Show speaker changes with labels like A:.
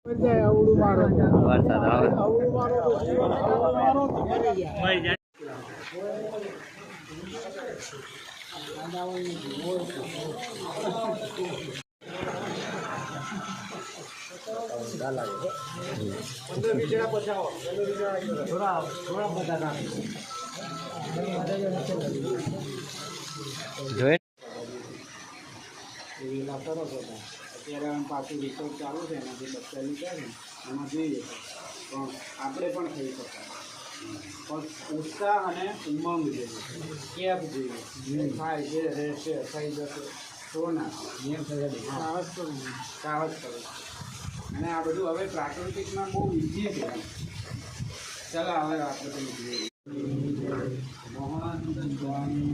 A: વરસાદ આવે જોઈ
B: વેલા સરસ હતા. અત્યારે આમ પાછું રિસર્ચ ચાલુ છે એનાથી બચ્ચા લીધા છે એમાં જોઈએ પણ આપણે પણ થઈ શકાય. પણ ઉત્સાહ અને ઉમંગ જોઈએ, કેપ જોઈએ, થાય છે રહેશે થઈ જશે તો ના સાહસ કરો અને આ બધું હવે પ્રાકૃતિકમાં બહુ ઈઝી છે. ચાલો હવે આપણે તો જોઈએ મોહન સ્વામી